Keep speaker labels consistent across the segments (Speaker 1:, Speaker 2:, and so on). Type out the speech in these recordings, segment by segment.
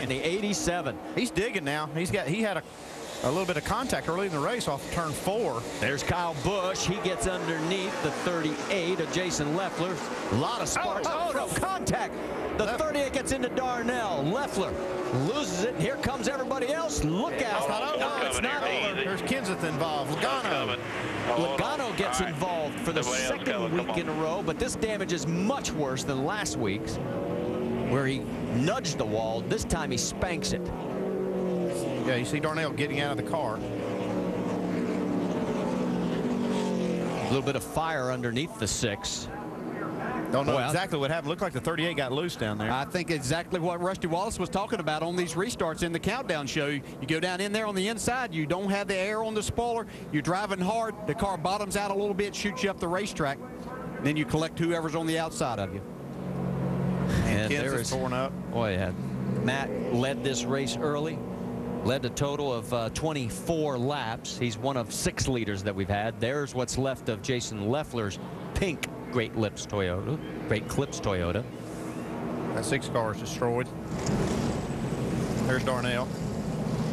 Speaker 1: in the 87.
Speaker 2: He's digging now. He had a little bit of contact early in the race off turn 4.
Speaker 1: There's Kyle Busch. He gets underneath the 38 of Jason Leffler. A lot of sparks. Oh, no, contact. The 38 gets into Darnell. Leffler loses it. Here comes everybody else. Look out. No, it's not over.
Speaker 2: There's Kenseth involved.
Speaker 1: Logano gets involved for the second week in a row, but this damage is much worse than last week's, where he nudged the wall. This time he spanks it.
Speaker 2: Yeah, you see Darnell getting out of the car.
Speaker 1: A little bit of fire underneath the 6.
Speaker 2: Don't know exactly what happened. Looked like the 38 got loose down there.
Speaker 3: I think exactly what Rusty Wallace was talking about on these restarts in the countdown show. You go down in there on the inside, you don't have the air on the spoiler, you're driving hard, the car bottoms out a little bit, shoots you up the racetrack, then you collect whoever's on the outside of you.
Speaker 1: And
Speaker 2: there is torn up.
Speaker 1: Boy, yeah. Matt led this race early. Led a total of 24 laps. He's one of 6 leaders that we've had. There's what's left of Jason Leffler's pink Great Clips Toyota.
Speaker 2: That 6 car is destroyed. There's Darnell.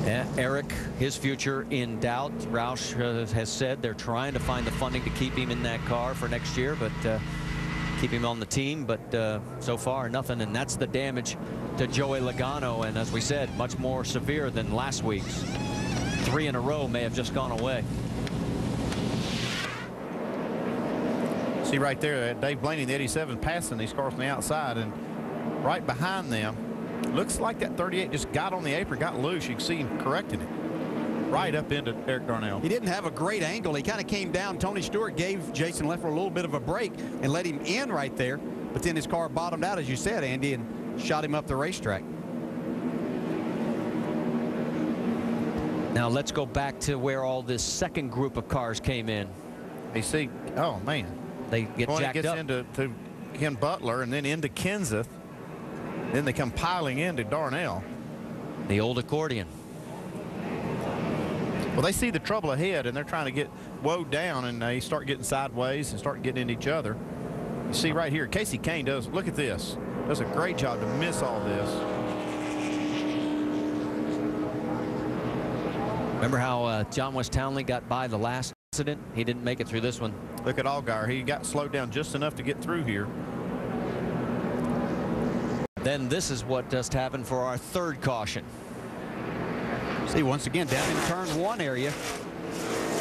Speaker 1: Yeah, Eric, his future in doubt. Roush has said they're trying to find the funding to keep him in that car for next year, but keep him on the team. But so far, nothing. And that's the damage to Joey Logano. And as we said, much more severe than last week's. 3 in a row may have just gone away.
Speaker 2: See right there, Dave Blaney, the 87, passing these cars on the outside, and right behind them, looks like that 38 just got on the apron, got loose. You can see him correcting it right up into Eric Darnell.
Speaker 3: He didn't have a great angle. He kind of came down. Tony Stewart gave Jason Leffler a little bit of a break and let him in right there, but then his car bottomed out, as you said, Andy, and shot him up the racetrack.
Speaker 1: Now let's go back to where all this second group of cars came in.
Speaker 2: You see, oh man.
Speaker 1: They get jacked up.
Speaker 2: Into Ken Butler and then into Kenseth. Then they come piling into Darnell.
Speaker 1: The old accordion.
Speaker 2: Well, they see the trouble ahead, and they're trying to get woed down, and they start getting sideways and start getting into each other. You see right here, Casey Kane does, look at this, does a great job to miss all this.
Speaker 1: Remember how John West Townley got by the last incident? He didn't make it through this one.
Speaker 2: Look at Allgaier. He got slowed down just enough to get through here.
Speaker 1: Then this is what just happened for our 3rd caution.
Speaker 3: See, once again, down in turn 1 area,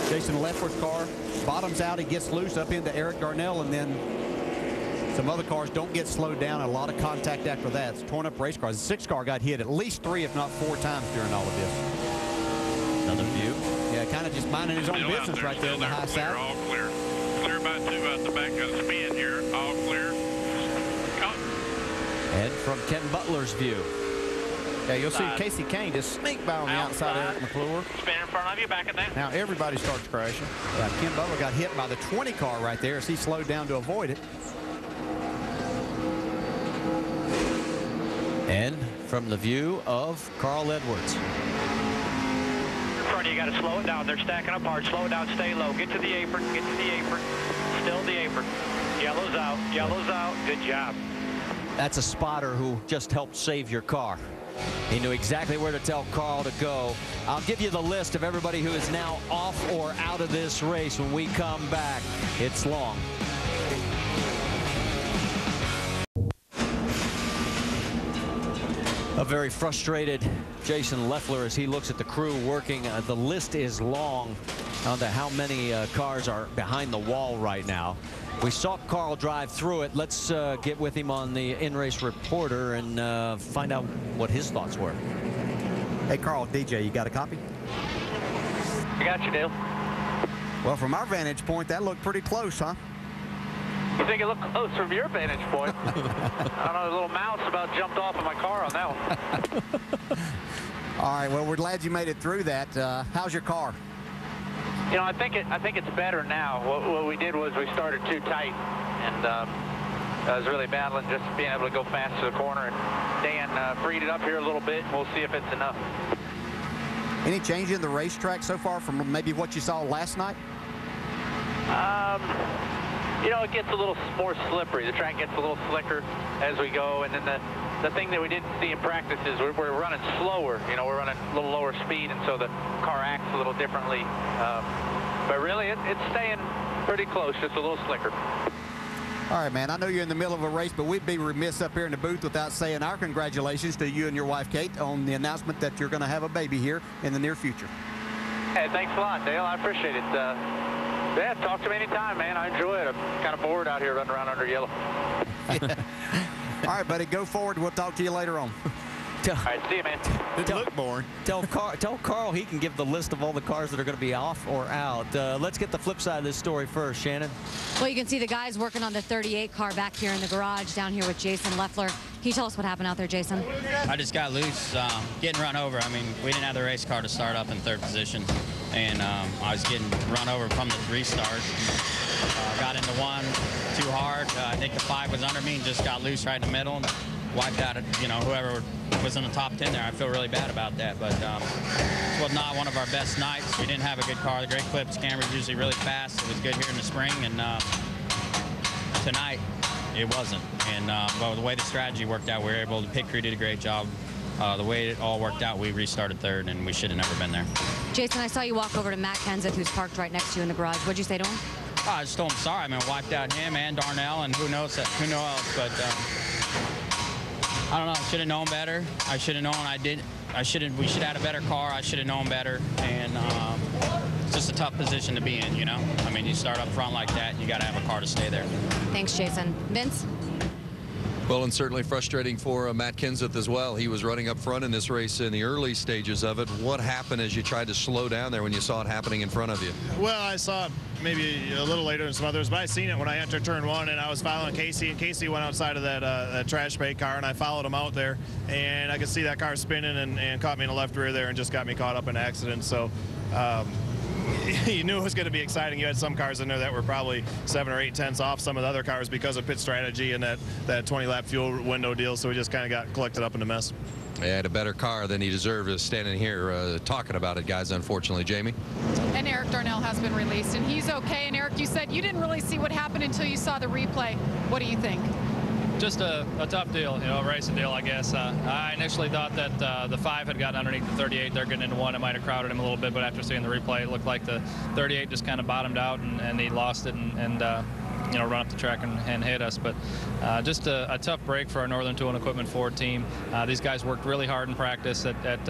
Speaker 3: Jason Leffler's car bottoms out. He gets loose up into Eric Darnell, and then some other cars don't get slowed down. A lot of contact after that. It's torn up race cars. The 6 car got hit at least 3, if not 4 times during all of this.
Speaker 1: Another view.
Speaker 3: Yeah, kind of just minding his own business right there on the high side.
Speaker 4: All clear. Clear about 2 out the back of the spin here. All clear.
Speaker 1: And from Ken Butler's view.
Speaker 2: Yeah, you'll see Casey Kane just sneak by on the outside of Eric McClure.
Speaker 4: Spin in front of you, back in there.
Speaker 2: Now everybody starts crashing.
Speaker 3: Yeah, Ken Butler got hit by the 20 car right there as he slowed down to avoid it.
Speaker 1: And from the view of Carl Edwards.
Speaker 4: In front of you, got to slow it down. They're stacking up hard. Slow it down, stay low. Get to the apron, get to the apron. Still the apron. Yellow's out, yellow's out. Good job.
Speaker 1: That's a spotter who just helped save your car. He knew exactly where to tell Carl to go. I'll give you the list of everybody who is now off or out of this race when we come back. It's long. A very frustrated Jason Leffler as he looks at the crew working. The list is long on how many cars are behind the wall right now. We saw Carl drive through it. Let's get with him on the in-race reporter and find out what his thoughts were.
Speaker 3: Hey, Carl, DJ, you got a copy?
Speaker 4: I got you, Dale.
Speaker 3: Well, from our vantage point, that looked pretty close, huh?
Speaker 4: You think it looked close from your vantage point? I don't know, a little mouse about jumped off of my car on that one.
Speaker 3: All right, well, we're glad you made it through that. How's your car?
Speaker 4: You know, I think it's better now. What we did was we started too tight, and I was really battling just being able to go fast to the corner. And Dan freed it up here a little bit, and we'll see if it's enough.
Speaker 3: Any change in the racetrack so far from maybe what you saw last night?
Speaker 4: You know, it gets a little more slippery. The track gets a little slicker as we go, and then the thing that we didn't see in practice is we're running slower. You know, we're running a little lower speed, and so the car acts a little differently. But really, it's staying pretty close, just a little slicker.
Speaker 3: All right, man, I know you're in the middle of a race, but we'd be remiss up here in the booth without saying our congratulations to you and your wife, Kate, on the announcement that you're going to have a baby here in the near future.
Speaker 4: Hey, thanks a lot, Dale. I appreciate it. Yeah, talk to me anytime, man. I enjoy it. I'm kind of bored out here running around under yellow.
Speaker 3: All right, buddy, go forward. We'll talk to you later on.
Speaker 4: All right, see you, man.
Speaker 2: Didn't look boring.
Speaker 1: Tell Carl he can give the list of all the cars that are going to be off or out. Let's get the flip side of this story first, Shannon.
Speaker 5: Well, you can see the guys working on the 38 car back here in the garage down here with Jason Leffler. Can you tell us what happened out there, Jason?
Speaker 6: I just got loose, getting run over. I mean, we didn't have the race car to start up in third position, and I was getting run over from the restart. Got into one too hard. I think the 5 was under me and just got loose right in the middle and wiped out, you know, whoever was in the top 10 there. I feel really bad about that, but this was not one of our best nights. We didn't have a good car. The great clips, camera's usually really fast. It was good here in the spring, and tonight it wasn't. And but the way the strategy worked out, we were able to pit crew did a great job. The way it all worked out, we restarted third, and we should have never been there.
Speaker 5: Jason, I saw you walk over to Matt Kenseth, who's parked right next to you in the garage. What'd you say to him?
Speaker 6: Oh, I just told him sorry. I mean, I wiped out him and Darnell, and who knows else, but I don't know. I should have known better. I should have known we should have had a better car. I should have known better, and it's just a tough position to be in, you know. I mean, you start up front like that, you got to have a car to stay there.
Speaker 5: Thanks, Jason. Vince?
Speaker 7: Well, and certainly frustrating for Matt Kenseth as well. He was running up front in this race in the early stages of it. What happened as you tried to slow down there when you saw it happening in front of you?
Speaker 8: Well, I saw it maybe a little later than some others, but I seen it when I entered turn 1, and I was following Casey, and Casey went outside of that trash pay car, and I followed him out there, and I could see that car spinning and caught me in the left rear there and just got me caught up in an accident. So you knew it was going to be exciting. You had some cars in there that were probably 7 or 8 tenths off some of the other cars because of pit strategy and that 20-lap fuel window deal, so we just kind of got collected up in a mess.
Speaker 7: He had a better car than he deserved standing here talking about it, guys, unfortunately. Jamie?
Speaker 9: And Eric Darnell has been released, and he's okay. And Eric, you said you didn't really see what happened until you saw the replay. What do you think?
Speaker 10: Just a tough deal, you know, a racing deal, I guess. I initially thought that the 5 had gotten underneath the 38. They're getting into 1. It might have crowded him a little bit, but after seeing the replay, it looked like the 38 just kind of bottomed out, and he lost it and you know, run up the track and hit us. But just a tough break for our Northern Tool and Equipment Ford team. These guys worked really hard in practice at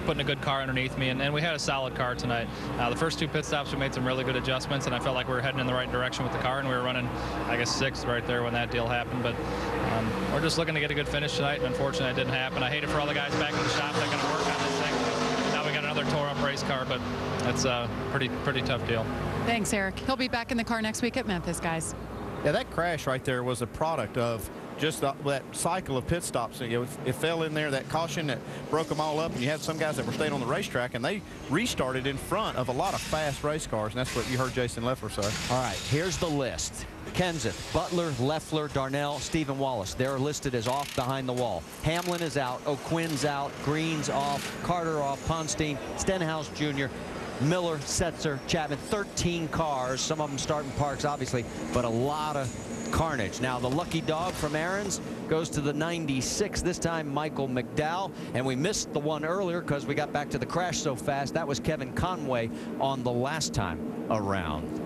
Speaker 10: putting a good car underneath me, and we had a solid car tonight. The first 2 pit stops, we made some really good adjustments, and I felt like we were heading in the right direction with the car, and we were running, I guess, 6th right there when that deal happened. But we're just looking to get a good finish tonight, and unfortunately it didn't happen. I hate it for all the guys back in the shop that are going to work on this thing. Now we got another tore-up race car, but that's a pretty tough deal.
Speaker 9: Thanks, Eric. He'll be back in the car next week at Memphis, guys.
Speaker 2: Yeah, that crash right there was a product of just that cycle of pit stops. It fell in there, that caution that broke them all up, and you had some guys that were staying on the racetrack, and they restarted in front of a lot of fast race cars, and that's what you heard Jason Leffler say.
Speaker 1: All right, here's the list. Kenseth, Butler, Leffler, Darnell, Stephen Wallace. They're listed as off behind the wall. Hamlin is out, O'Quinn's out, Green's off, Carter off, Ponstein, Stenhouse Jr., Miller, Setzer, Chapman. 13 cars, some of them starting parks, obviously, but a lot of carnage. Now, the lucky dog from Aaron's goes to the 96, this time Michael McDowell, and we missed the one earlier because we got back to the crash so fast. That was Kevin Conway on the last time around.